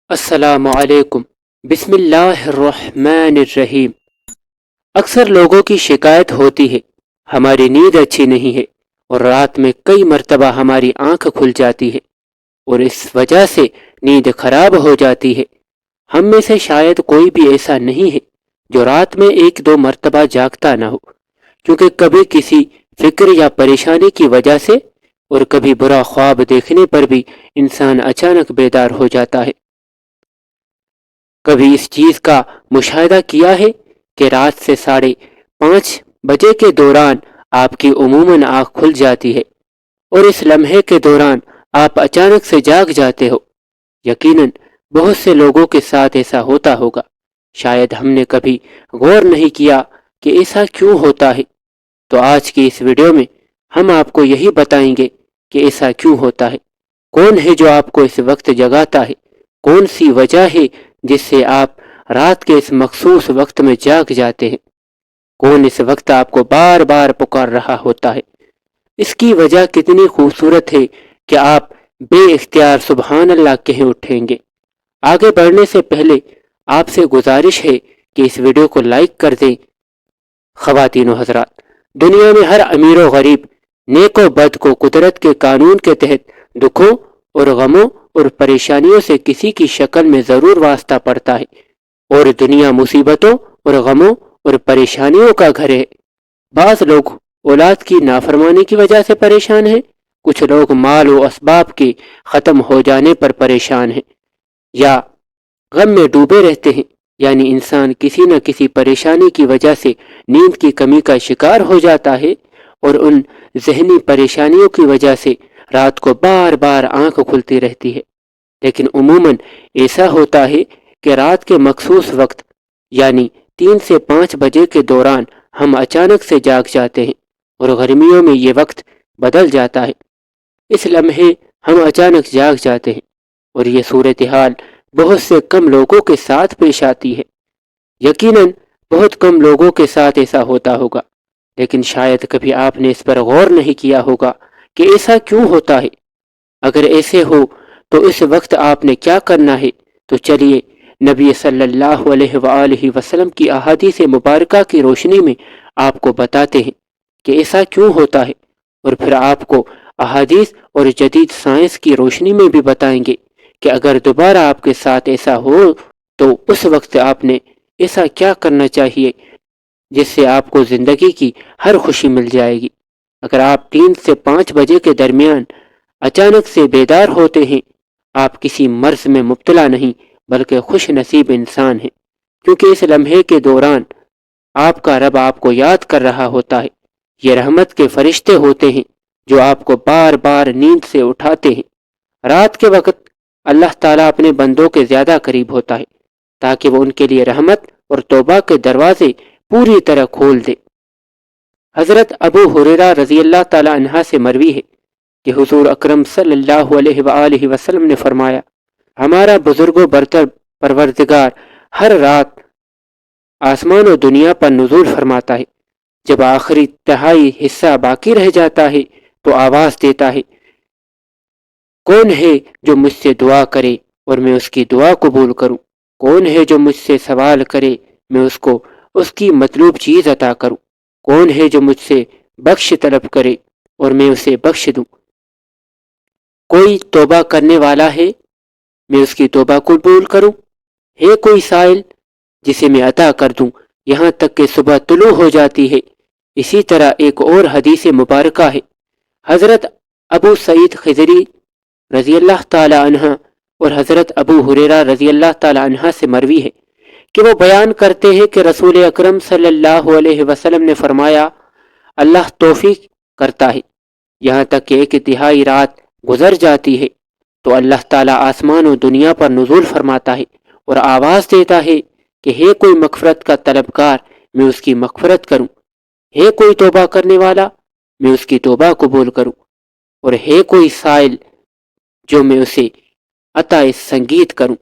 السلام علیکم۔ بسم اللہ الرحمن الرحیم۔ اکثر لوگوں کی شکایت ہوتی ہے ہماری نیند اچھی نہیں ہے اور رات میں کئی مرتبہ ہماری آنکھ کھل جاتی ہے اور اس وجہ سے نیند خراب ہو جاتی ہے۔ ہم میں سے شاید کوئی بھی ایسا نہیں ہے جو رات میں ایک دو مرتبہ جاگتا نہ ہو، کیونکہ کبھی کسی فکر یا پریشانی کی وجہ سے اور کبھی برا خواب دیکھنے پر بھی انسان اچانک بیدار ہو جاتا ہے۔ کبھی اس چیز کا مشاہدہ کیا ہے کہ رات سے 5:30 بجے کے دوران آپ کی عموماً آنکھ کھل جاتی ہے اور اس لمحے کے دوران آپ اچانک سے جاگ جاتے ہو؟ یقیناً بہت سے لوگوں کے ساتھ ایسا ہوتا ہوگا۔ شاید ہم نے کبھی غور نہیں کیا کہ ایسا کیوں ہوتا ہے۔ تو آج کی اس ویڈیو میں ہم آپ کو یہی بتائیں گے کہ ایسا کیوں ہوتا ہے، کون ہے جو آپ کو اس وقت جگاتا ہے، کون سی وجہ ہے جس سے آپ رات کے اس مخصوص وقت میں جاگ جاتے ہیں، کون اس وقت آپ کو بار بار پکار رہا ہوتا ہے۔ اس کی وجہ کتنی خوبصورت ہے کہ آپ بے اختیار سبحان اللہ کہہ اٹھیں گے۔ آگے بڑھنے سے پہلے آپ سے گزارش ہے کہ اس ویڈیو کو لائک کر دیں۔ خواتین و حضرات، دنیا میں ہر امیر و غریب، نیک و بد کو قدرت کے قانون کے تحت دکھوں اور غموں اور پریشانیوں سے کسی کی شکل میں ضرور واسطہ پڑتا ہے، اور دنیا مصیبتوں اور غموں اور پریشانیوں کا گھر ہے۔ بعض لوگ اولاد کی نافرمانی کی وجہ سے پریشان ہیں، کچھ لوگ مال و اسباب کے ختم ہو جانے پر پریشان ہیں یا غم میں ڈوبے رہتے ہیں، یعنی انسان کسی نہ کسی پریشانی کی وجہ سے نیند کی کمی کا شکار ہو جاتا ہے، اور ان ذہنی پریشانیوں کی وجہ سے رات کو بار بار آنکھ کھلتی رہتی ہے۔ لیکن عموماً ایسا ہوتا ہے کہ رات کے مخصوص وقت یعنی 3 سے 5 بجے کے دوران ہم اچانک سے جاگ جاتے ہیں، اور گرمیوں میں یہ وقت بدل جاتا ہے۔ اس لمحے ہم اچانک جاگ جاتے ہیں اور یہ صورتحال بہت سے کم لوگوں کے ساتھ پیش آتی ہے۔ یقیناً بہت کم لوگوں کے ساتھ ایسا ہوتا ہوگا، لیکن شاید کبھی آپ نے اس پر غور نہیں کیا ہوگا کہ ایسا کیوں ہوتا ہے۔ اگر ایسے ہو تو اس وقت آپ نے کیا کرنا ہے؟ تو چلیے نبی صلی اللہ علیہ وآلہ وسلم کی احادیث مبارکہ کی روشنی میں آپ کو بتاتے ہیں کہ ایسا کیوں ہوتا ہے، اور پھر آپ کو احادیث اور جدید سائنس کی روشنی میں بھی بتائیں گے کہ اگر دوبارہ آپ کے ساتھ ایسا ہو تو اس وقت آپ نے ایسا کیا کرنا چاہیے جس سے آپ کو زندگی کی ہر خوشی مل جائے گی۔ اگر آپ 3 سے 5 بجے کے درمیان اچانک سے بیدار ہوتے ہیں، آپ کسی مرض میں مبتلا نہیں بلکہ خوش نصیب انسان ہیں، کیونکہ اس لمحے کے دوران آپ کا رب آپ کو یاد کر رہا ہوتا ہے۔ یہ رحمت کے فرشتے ہوتے ہیں جو آپ کو بار بار نیند سے اٹھاتے ہیں۔ رات کے وقت اللہ تعالیٰ اپنے بندوں کے زیادہ قریب ہوتا ہے تاکہ وہ ان کے لیے رحمت اور توبہ کے دروازے پوری طرح کھول دے۔ حضرت ابو ہریرہ رضی اللہ تعالیٰ عنہ سے مروی ہے کہ حضور اکرم صلی اللہ علیہ وآلہ وسلم نے فرمایا، ہمارا بزرگ و برتر پروردگار ہر رات آسمان و دنیا پر نزول فرماتا ہے۔ جب آخری تہائی حصہ باقی رہ جاتا ہے تو آواز دیتا ہے، کون ہے جو مجھ سے دعا کرے اور میں اس کی دعا قبول کروں؟ کون ہے جو مجھ سے سوال کرے میں اس کو اس کی مطلوب چیز عطا کروں؟ کون ہے جو مجھ سے بخش طلب کرے اور میں اسے بخش دوں؟ کوئی توبہ کرنے والا ہے، میں اس کی توبہ قبول کروں؟ ہے کوئی سائل جسے میں عطا کر دوں یہاں تک کہ صبح طلوع ہو جاتی ہے؟ اسی طرح ایک اور حدیث مبارکہ ہے، حضرت ابو سعید خضری رضی اللہ تعالی عنہ اور حضرت ابو ہریرہ رضی اللہ تعالی عنہ سے مروی ہے کہ وہ بیان کرتے ہیں کہ رسول اکرم صلی اللہ علیہ وسلم نے فرمایا، اللہ توفیق کرتا ہے یہاں تک کہ 1/3 رات گزر جاتی ہے تو اللہ تعالیٰ آسمان و دنیا پر نزول فرماتا ہے اور آواز دیتا ہے کہ ہے کوئی مغفرت کا طلبگار، میں اس کی مغفرت کروں؟ ہے کوئی توبہ کرنے والا، میں اس کی توبہ قبول کروں؟ اور ہے کوئی سائل جو میں اسے عطا سنگیت کروں؟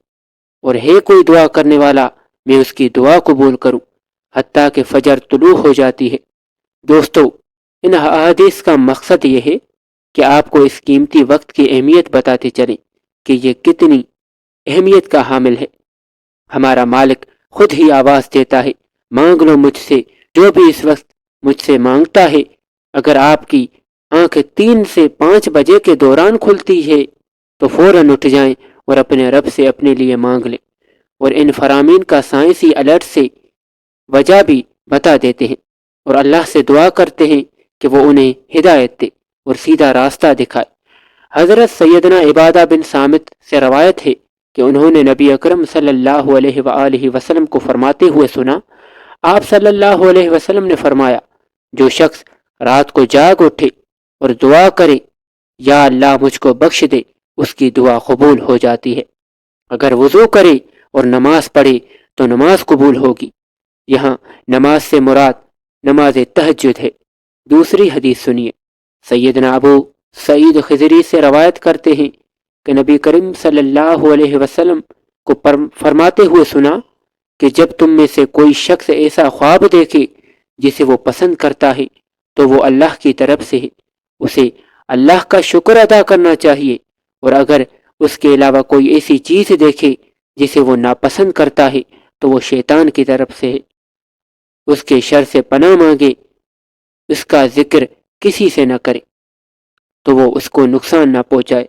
اور ہے کوئی دعا کرنے والا، میں اس کی دعا قبول کروں، حتیٰ کہ فجر طلوع ہو جاتی ہے۔ دوستو، ان احادیث کا مقصد یہ ہے کہ آپ کو اس قیمتی وقت کی اہمیت بتاتے چلیں کہ یہ کتنی اہمیت کا حامل ہے۔ ہمارا مالک خود ہی آواز دیتا ہے، مانگ لو مجھ سے جو بھی اس وقت مجھ سے مانگتا ہے۔ اگر آپ کی آنکھ 3 سے 5 بجے کے دوران کھلتی ہے تو فوراً اٹھ جائیں اور اپنے رب سے اپنے لیے مانگ لیں، اور ان فرامین کا سائنسی الرٹ سے وجہ بھی بتا دیتے ہیں، اور اللہ سے دعا کرتے ہیں کہ وہ انہیں ہدایت دے اور سیدھا راستہ دکھائے۔ حضرت سیدنا عبادہ بن صامت سے روایت ہے کہ انہوں نے نبی اکرم صلی اللہ علیہ وآلہ وسلم کو فرماتے ہوئے سنا، آپ صلی اللہ علیہ وسلم نے فرمایا، جو شخص رات کو جاگ اٹھے اور دعا کرے یا اللہ مجھ کو بخش دے، اس کی دعا قبول ہو جاتی ہے۔ اگر وضو کرے اور نماز پڑھے تو نماز قبول ہوگی۔ یہاں نماز سے مراد نماز تہجد ہے۔ دوسری حدیث سنیے۔ سیدنا ابو سعید خضری سے روایت کرتے ہیں کہ نبی کریم صلی اللہ علیہ وسلم کو فرماتے ہوئے سنا کہ جب تم میں سے کوئی شخص ایسا خواب دیکھے جسے وہ پسند کرتا ہے تو وہ اللہ کی طرف سے ہے، اسے اللہ کا شکر ادا کرنا چاہیے، اور اگر اس کے علاوہ کوئی ایسی چیز دیکھے جسے وہ ناپسند کرتا ہے تو وہ شیطان کی طرف سے ہے، اس کے شر سے پناہ مانگے، اس کا ذکر کسی سے نہ کرے تو وہ اس کو نقصان نہ پہنچائے۔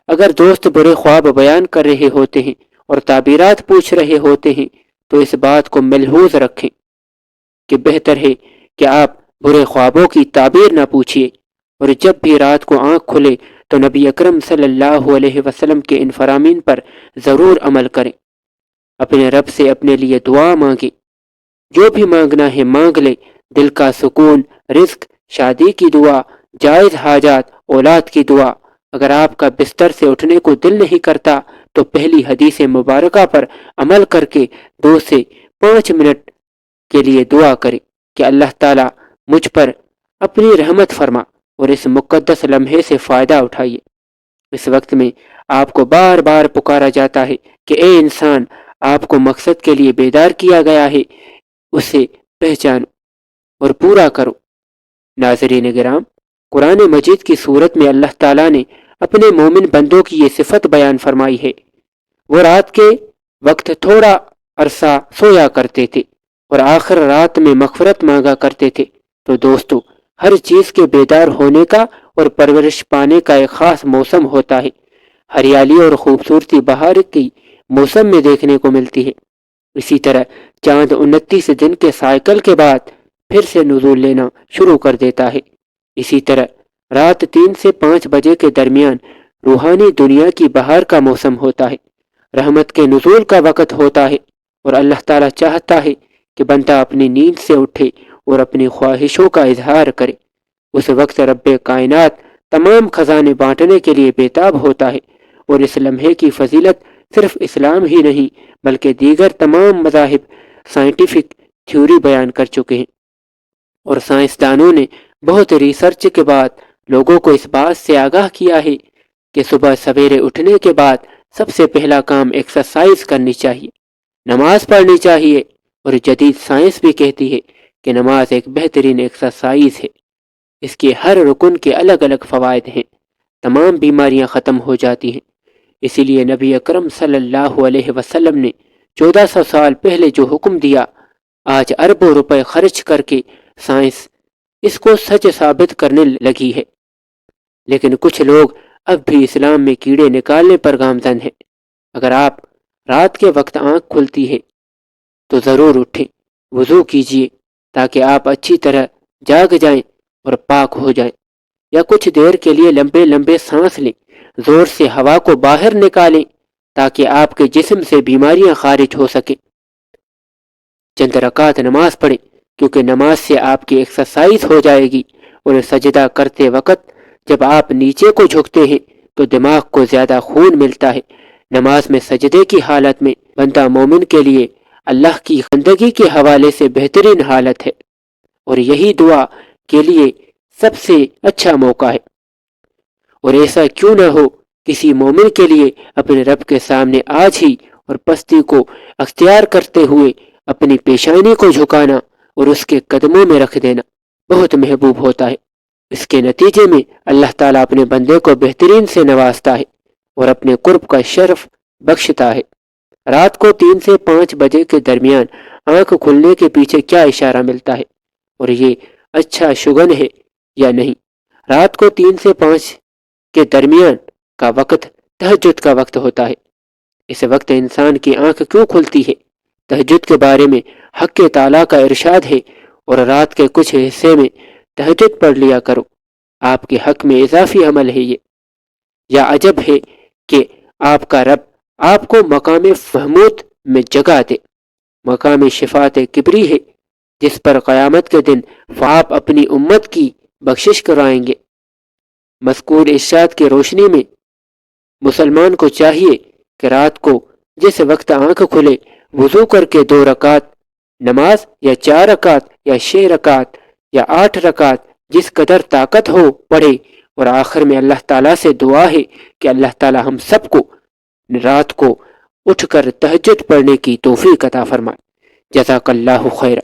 اگر دوست برے خواب بیان کر رہے ہوتے ہیں اور تعبیرات پوچھ رہے ہوتے ہیں تو اس بات کو ملحوظ رکھیں کہ بہتر ہے کہ آپ برے خوابوں کی تعبیر نہ پوچھیے، اور جب بھی رات کو آنکھ کھلے تو نبی اکرم صلی اللہ علیہ وسلم کے ان فرامین پر ضرور عمل کریں۔ اپنے رب سے اپنے لیے دعا مانگیں، جو بھی مانگنا ہے مانگ لے، دل کا سکون، رزق، شادی کی دعا، جائز حاجات، اولاد کی دعا۔ اگر آپ کا بستر سے اٹھنے کو دل نہیں کرتا تو پہلی حدیث مبارکہ پر عمل کر کے 2 سے 5 منٹ کے لیے دعا کریں کہ اللہ تعالیٰ مجھ پر اپنی رحمت فرما، اور اس مقدس لمحے سے فائدہ اٹھائیے۔ اس وقت میں آپ کو بار بار پکارا جاتا ہے کہ اے انسان، آپ کو مقصد کے لیے بیدار کیا گیا ہے، اسے پہچانو اور پورا کرو۔ ناظرین کرام، قرآن مجید کی صورت میں اللہ تعالیٰ نے اپنے مومن بندوں کی یہ صفت بیان فرمائی ہے۔ وہ رات کے وقت تھوڑا عرصہ سویا کرتے تھے اور آخر رات میں مغفرت مانگا کرتے تھے۔ تو دوستو، ہر چیز کے بیدار ہونے کا اور پرورش پانے کا ایک خاص موسم ہوتا ہے۔ ہریالی اور خوبصورتی بہار کی موسم میں دیکھنے کو ملتی ہے۔ اسی طرح چاند 29 دن کے سائیکل کے بعد پھر سے نزول لینا شروع کر دیتا ہے۔ اسی طرح رات 3 سے 5 بجے کے درمیان روحانی دنیا کی بہار کا موسم ہوتا ہے، رحمت کے نزول کا وقت ہوتا ہے، اور اللہ تعالیٰ چاہتا ہے کہ بندہ اپنی نیند سے اٹھے اور اپنی خواہشوں کا اظہار کرے۔ اس وقت رب کائنات تمام خزانے بانٹنے کے لیے بےتاب ہوتا ہے، اور اس لمحے کی فضیلت صرف اسلام ہی نہیں بلکہ دیگر تمام مذاہب سائنٹیفک تھیوری بیان کر چکے ہیں، اور سائنسدانوں نے بہت ریسرچ کے بعد لوگوں کو اس بات سے آگاہ کیا ہے کہ صبح سویرے اٹھنے کے بعد سب سے پہلا کام ایکسرسائز کرنی چاہیے، نماز پڑھنی چاہیے، اور جدید سائنس بھی کہتی ہے کہ نماز ایک بہترین ایکسرسائز ہے۔ اس کے ہر رکن کے الگ الگ فوائد ہیں، تمام بیماریاں ختم ہو جاتی ہیں۔ اسی لیے نبی اکرم صلی اللہ علیہ وسلم نے 1400 سال پہلے جو حکم دیا، آج اربوں روپے خرچ کر کے سائنس اس کو سچ ثابت کرنے لگی ہے، لیکن کچھ لوگ اب بھی اسلام میں کیڑے نکالنے پر گامزن ہیں۔ اگر آپ رات کے وقت آنکھ کھلتی ہے تو ضرور اٹھیں، وضو کیجیے تاکہ آپ اچھی طرح جاگ جائیں اور پاک ہو جائیں، یا کچھ دیر کے لیے لمبے لمبے سانس لیں، زور سے ہوا کو باہر نکالیں تاکہ آپ کے جسم سے بیماریاں خارج ہو سکیں۔ چند رکعت نماز پڑھیں، کیونکہ نماز سے آپ کی ایکسرسائز ہو جائے گی، اور سجدہ کرتے وقت جب آپ نیچے کو جھکتے ہیں تو دماغ کو زیادہ خون ملتا ہے۔ نماز میں سجدے کی حالت میں بندہ مومن کے لیے اللہ کی بندگی کے حوالے سے بہترین حالت ہے، اور یہی دعا کے لیے سب سے اچھا موقع ہے۔ اور ایسا کیوں نہ ہو، کسی مومن کے لیے اپنے رب کے سامنے آج ہی اور پستی کو اختیار کرتے ہوئے اپنی پیشانی کو جھکانا اور اس کے قدموں میں رکھ دینا بہت محبوب ہوتا ہے۔ اس کے نتیجے میں اللہ تعالیٰ اپنے بندے کو بہترین سے نوازتا ہے اور اپنے قرب کا شرف بخشتا ہے۔ رات کو 3 سے 5 بجے کے درمیان آنکھ کھلنے کے پیچھے کیا اشارہ ملتا ہے اور یہ اچھا شگن ہے یا نہیں؟ رات کو 3 سے 5 کے درمیان کا وقت تہجد کا وقت ہوتا ہے۔ اس وقت انسان کی آنکھ کیوں کھلتی ہے؟ تہجد کے بارے میں حق تعالیٰ کا ارشاد ہے، اور رات کے کچھ حصے میں تہجد پڑھ لیا کرو، آپ کے حق میں اضافی عمل ہے یہ۔ یا عجب ہے کہ آپ کا رب آپ کو مقام محمود میں جگہ دے، مقام شفاعت کبری ہے جس پر قیامت کے دن آپ اپنی امت کی بخشش کرائیں گے۔ مذکور ارشاد کی روشنی میں مسلمان کو چاہیے کہ رات کو جس وقت آنکھ کھلے وضو کر کے 2 رکعت نماز یا 4 رکعت یا 6 رکعت یا 8 رکعت جس قدر طاقت ہو پڑھے، اور آخر میں اللہ تعالیٰ سے دعا ہے کہ اللہ تعالیٰ ہم سب کو رات کو اٹھ کر تہجد پڑھنے کی توفیق عطا فرمائے۔ جزاک اللہ خیر۔